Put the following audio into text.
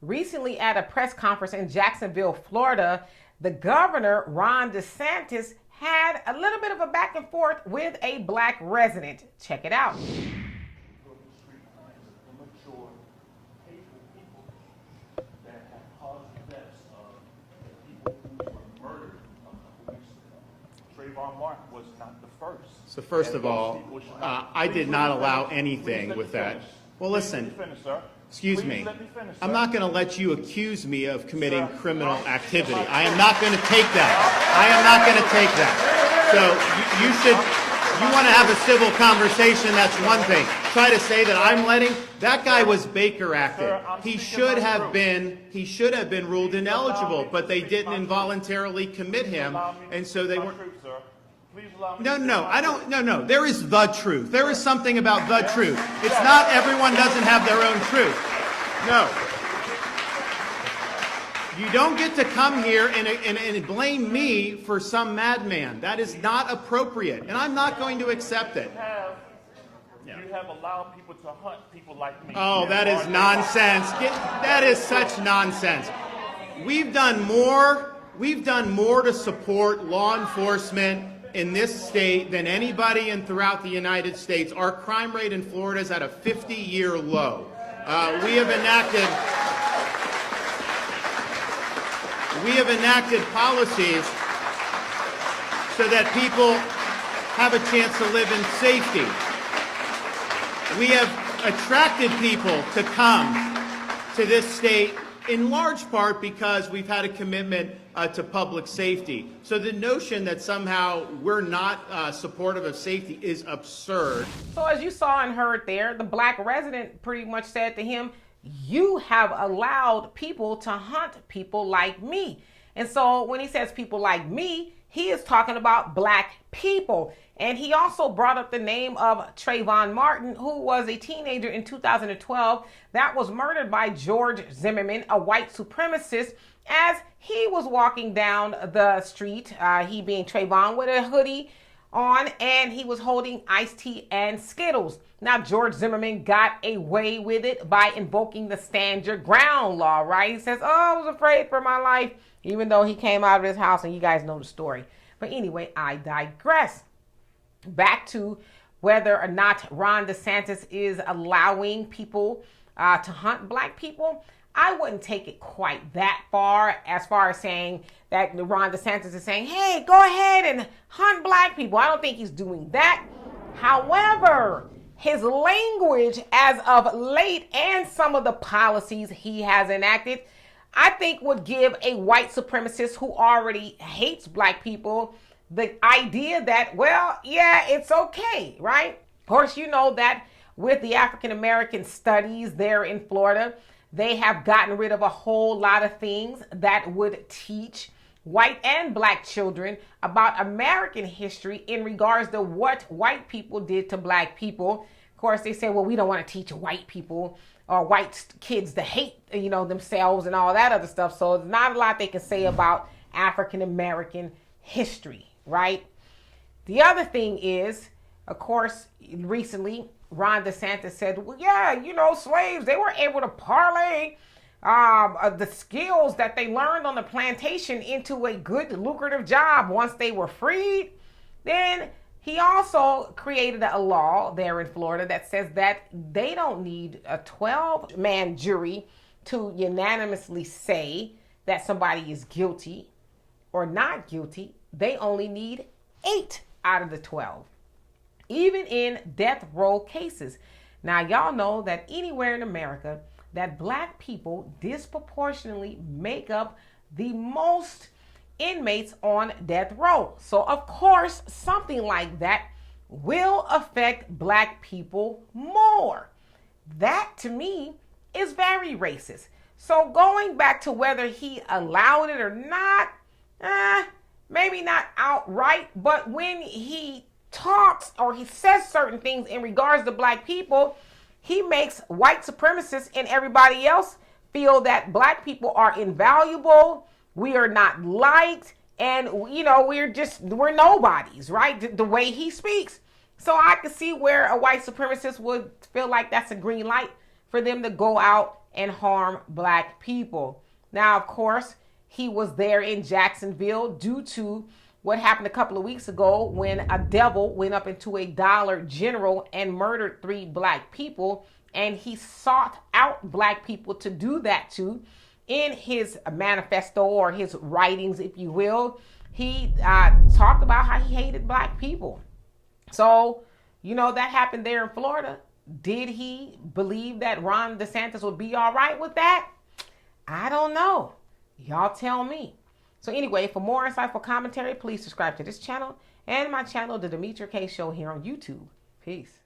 Recently at a press conference in Jacksonville, Florida, the governor, Ron DeSantis, had a little bit of a back and forth with a black resident. Check it out. Trayvon Martin was not the first. So first of all, I did not allow anything with that. Well, listen, excuse me. I'm not going to let you accuse me of committing criminal activity. I am not going to take that. I am not going to take that. So you want to have a civil conversation, that's one thing. Try to say that I'm letting, that guy was Baker acted. He should have been ruled ineligible, but they didn't involuntarily commit him, and so they weren't. No. There is the truth. There is something about the truth. It's not everyone doesn't have their own truth. No. You don't get to come here and blame me for some madman. That is not appropriate, and I'm not going to accept it. You have allowed people to hunt people like me. Oh, that is nonsense. That is such nonsense. We've done more to support law enforcement in this state than anybody throughout the United States. Our crime rate in Florida is at a 50-year low. We have enacted policies so that people have a chance to live in safety. We have attracted people to come to this state in large part because we've had a commitment to public safety. So the notion that somehow we're not supportive of safety is absurd. So as you saw and heard there, the black resident pretty much said to him, you have allowed people to hunt people like me. And so when he says people like me, he is talking about black people. And he also brought up the name of Trayvon Martin, who was a teenager in 2012 that was murdered by George Zimmerman, a white supremacist, as he was walking down the street, he being Trayvon, with a hoodie on, and he was holding iced tea and Skittles. Now, George Zimmerman got away with it by invoking the stand your ground law, right? He says, oh, I was afraid for my life, even though he came out of his house, and you guys know the story. But anyway, I digress. Back to whether or not Ron DeSantis is allowing people to hunt black people. I wouldn't take it quite that far as saying that Ron DeSantis is saying, hey, go ahead and hunt black people. I don't think he's doing that. However, his language as of late and some of the policies he has enacted, I think would give a white supremacist who already hates black people the idea that, well, yeah, it's okay, right? Of course, you know that with the African American studies there in Florida, they have gotten rid of a whole lot of things that would teach white and black children about American history in regards to what white people did to black people. Of course, they say, well, we don't want to teach white people or white kids to hate, themselves and all that other stuff. So there's not a lot they can say about African American history, right? The other thing is, of course, recently, Ron DeSantis said, well, yeah, slaves, they were able to parlay the skills that they learned on the plantation into a good, lucrative job once they were freed. Then he also created a law there in Florida that says that they don't need a 12-man jury to unanimously say that somebody is guilty or not guilty. They only need 8 out of the 12. Even in death row cases. Now, y'all know that anywhere in America that black people disproportionately make up the most inmates on death row. So, of course, something like that will affect black people more. That, to me, is very racist. So, going back to whether he allowed it or not, maybe not outright, but when he talks or he says certain things in regards to black people, he makes white supremacists and everybody else feel that black people are invaluable, we are not liked, and we're nobodies, right? The way he speaks. So I can see where a white supremacist would feel like that's a green light for them to go out and harm black people. Now, of course, he was there in Jacksonville due to what happened a couple of weeks ago when a devil went up into a Dollar General and murdered 3 black people. And he sought out black people to do that to. In his manifesto or his writings, if you will, he talked about how he hated black people. So, that happened there in Florida. Did he believe that Ron DeSantis would be all right with that? I don't know. Y'all tell me. So anyway, for more insightful commentary, please subscribe to this channel and my channel, The Demetra Kaye Show, here on YouTube. Peace.